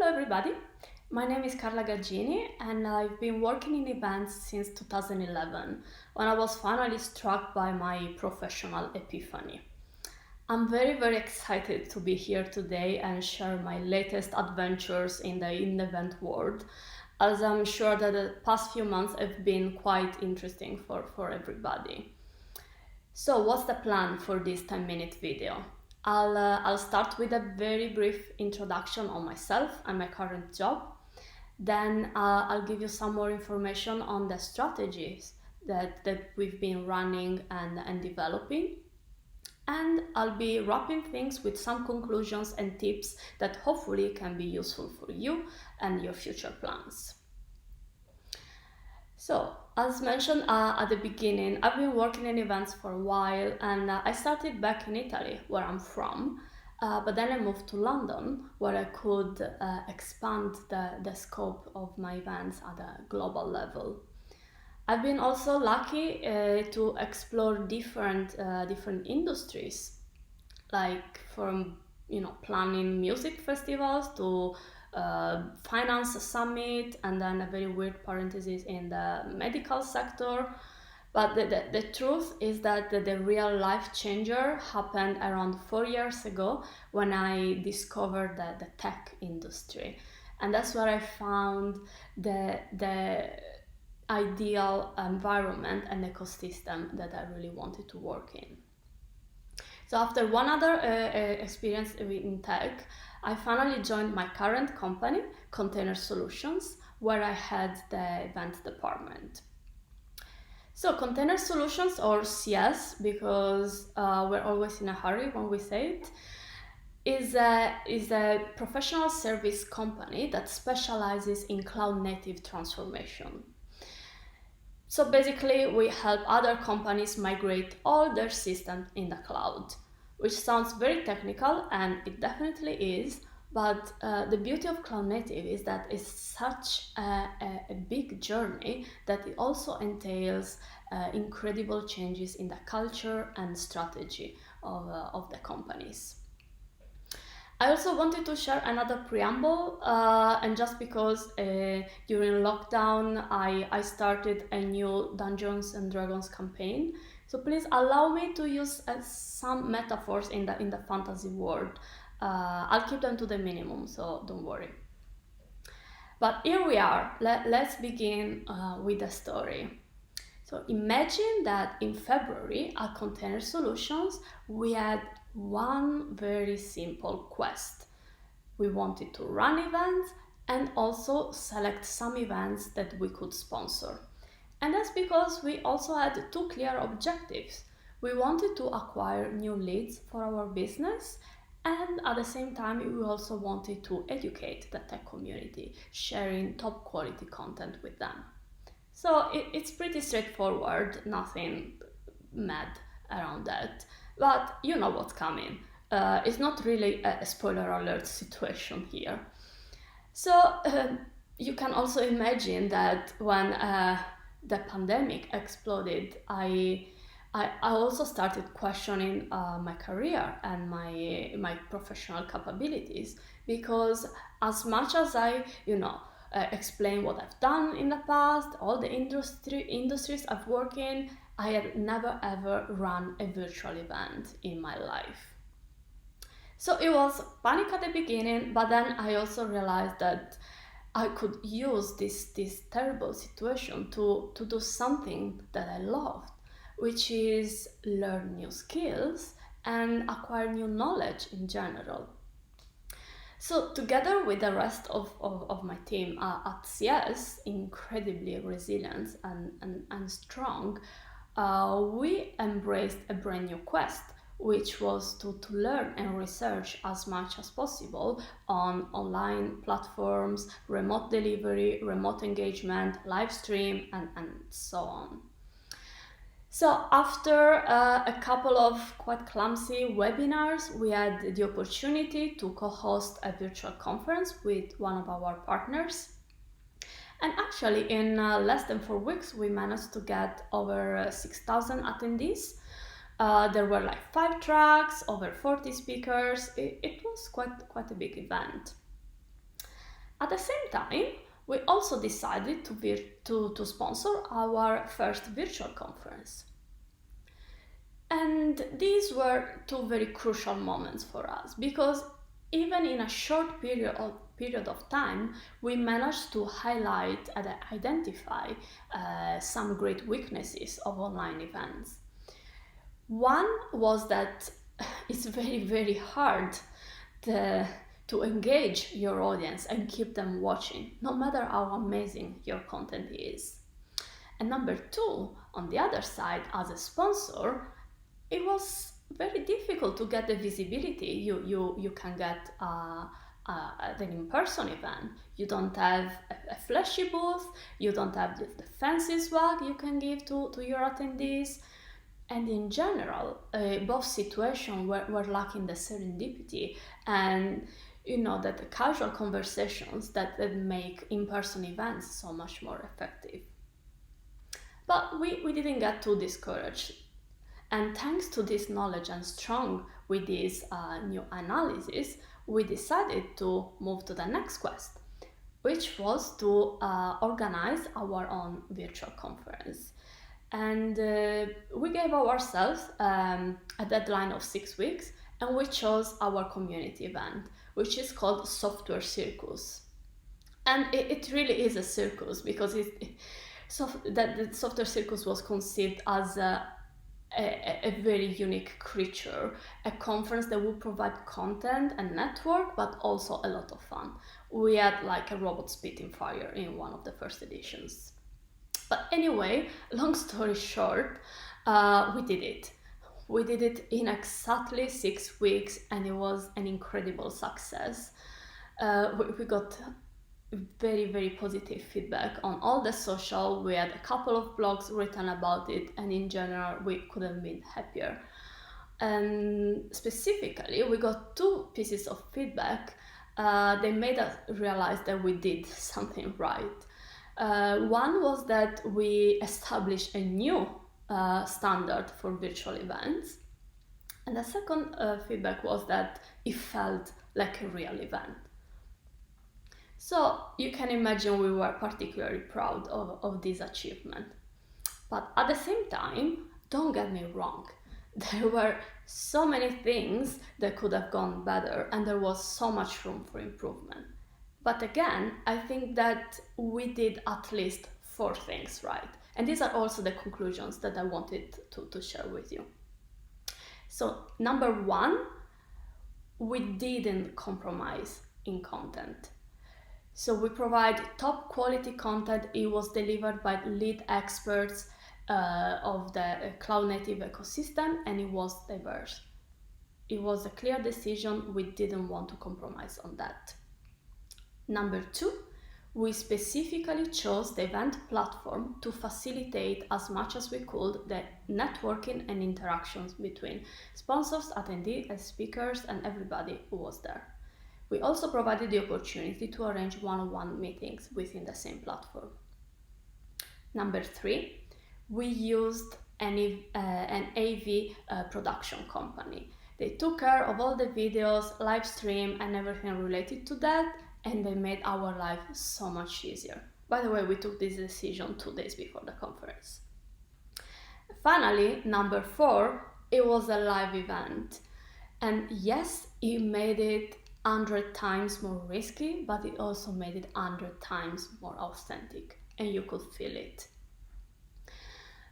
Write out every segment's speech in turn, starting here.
Hello everybody, my name is Carla Gaggini and I've been working in events since 2011 when I was finally struck by my professional epiphany. I'm very excited to be here today and share my latest adventures in the in-event world, as I'm sure that the past few months have been quite interesting for everybody. So what's the plan for this 10-minute video? I'll start with a very brief introduction on myself and my current job. Then I'll give you some more information on the strategies that we've been running and developing. And I'll be wrapping things with some conclusions and tips that hopefully can be useful for you and your future plans. So, as mentioned at the beginning, I've been working in events for a while and I started back in Italy, where I'm from, but then I moved to London, where I could expand the scope of my events at a global level. I've been also lucky to explore different industries, like from planning music festivals to finance summit, and then a very weird parenthesis in the medical sector. But the truth is that the real life changer happened around 4 years ago when I discovered the tech industry. And that's where I found the ideal environment and ecosystem that I really wanted to work in. So after one other experience in tech, I finally joined my current company, Container Solutions, where I had the event department. So Container Solutions, or CS, because we're always in a hurry when we say it, is a professional service company that specializes in cloud native transformation. So basically, we help other companies migrate all their systems in the cloud, which sounds very technical, and it definitely is, but the beauty of cloud native is that it's such a big journey that it also entails incredible changes in the culture and strategy of the companies. I also wanted to share another preamble, and just because during lockdown I started a new Dungeons and Dragons campaign, so please allow me to use some metaphors in the fantasy world. I'll keep them to the minimum, so don't worry. But here we are. Let's begin with the story. So imagine that in February at Container Solutions, we had one very simple quest. We wanted to run events and also select some events that we could sponsor. And that's because we also had two clear objectives. We wanted to acquire new leads for our business, and at the same time, we also wanted to educate the tech community, sharing top quality content with them. So it's pretty straightforward, nothing mad around that. But you know what's coming. It's not really a spoiler alert situation here. So you can also imagine that when the pandemic exploded, I also started questioning my career and my professional capabilities, because as much as I, explain what I've done in the past, all the industries I've worked in, I had never ever run a virtual event in my life. So it was panic at the beginning, but then I also realized that I could use this terrible situation to do something that I loved, which is learn new skills and acquire new knowledge in general. So together with the rest of my team at CS, incredibly resilient and strong, we embraced a brand new quest, which was to learn and research as much as possible on online platforms, remote delivery, remote engagement, live stream, and so on. So after a couple of quite clumsy webinars, we had the opportunity to co-host a virtual conference with one of our partners. And actually in less than 4 weeks, we managed to get over 6,000 attendees. There were like 5 tracks, over 40 speakers. It was quite a big event. At the same time, we also decided to sponsor our first virtual conference. And these were two very crucial moments for us, because even in a short period of time, we managed to highlight and identify some great weaknesses of online events. One was that it's very, very hard to engage your audience and keep them watching, no matter how amazing your content is. And number two, on the other side, as a sponsor, it was very difficult to get the visibility you can get at an in-person event. You don't have a flashy booth, you don't have the fancy swag you can give to your attendees. And in general, both situations were lacking the serendipity and that the casual conversations that make in-person events so much more effective. But we didn't get too discouraged. And thanks to this knowledge and strong with this new analysis, we decided to move to the next quest, which was to organize our own virtual conference. And we gave ourselves a deadline of 6 weeks, and we chose our community event, which is called Software Circus. And it really is a circus, because the Software Circus was conceived as a very unique creature, a conference that would provide content and network, but also a lot of fun. We had like a robot spitting fire in one of the first editions. But anyway, long story short, we did it. We did it in exactly 6 weeks, and it was an incredible success. We got very, very positive feedback on all the social. We had a couple of blogs written about it, and in general, we couldn't be happier. And specifically, we got 2 pieces of feedback. They made us realize that we did something right. One was that we established a new standard for virtual events. And the second feedback was that it felt like a real event. So you can imagine we were particularly proud of this achievement. But at the same time, don't get me wrong, there were so many things that could have gone better, and there was so much room for improvement. But again, I think that we did at least 4 things right. And these are also the conclusions that I wanted to share with you. So number 1, we didn't compromise in content. So we provide top quality content. It was delivered by lead experts of the cloud native ecosystem, and it was diverse. It was a clear decision. We didn't want to compromise on that. Number 2, we specifically chose the event platform to facilitate as much as we could the networking and interactions between sponsors, attendees, and speakers, and everybody who was there. We also provided the opportunity to arrange one-on-one meetings within the same platform. Number 3, we used an AV production company. They took care of all the videos, live stream, and everything related to that, and they made our life so much easier. By the way, we took this decision 2 days before the conference. Finally, number 4, it was a live event. And yes, it made it 100 times more risky, but it also made it 100 times more authentic, and you could feel it.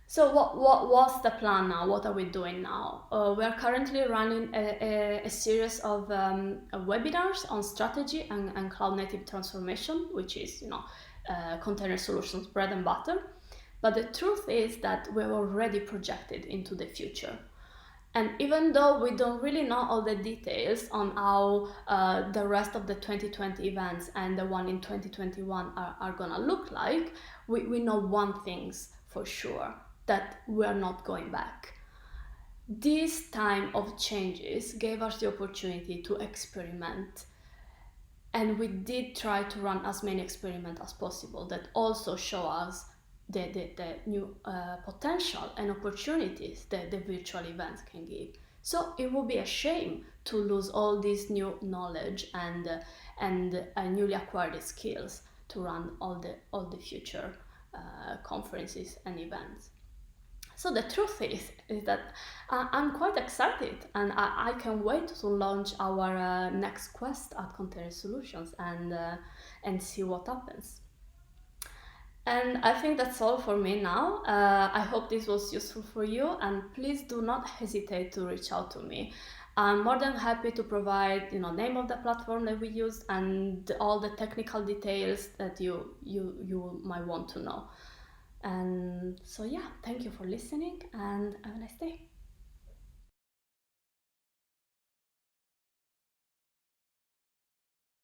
So what was the plan now? What are we doing now? We are currently running a series of webinars on strategy and cloud native transformation, which is container solutions bread and butter. But the truth is that we're already projected into the future. And even though we don't really know all the details on how the rest of the 2020 events and the one in 2021 are gonna look like, we know one thing for sure, that we are not going back. This time of changes gave us the opportunity to experiment. And we did try to run as many experiments as possible that also show us the new potential and opportunities that the virtual events can give. So it would be a shame to lose all this new knowledge and and I newly acquired the skills to run all the future conferences and events. So the truth is that I'm quite excited, and I can wait to launch our next quest at Container Solutions and see what happens. And I think that's all for me now. I hope this was useful for you, and please do not hesitate to reach out to me. I'm more than happy to provide, name of the platform that we use and all the technical details that you might want to know. And so yeah, thank you for listening, and have a nice day.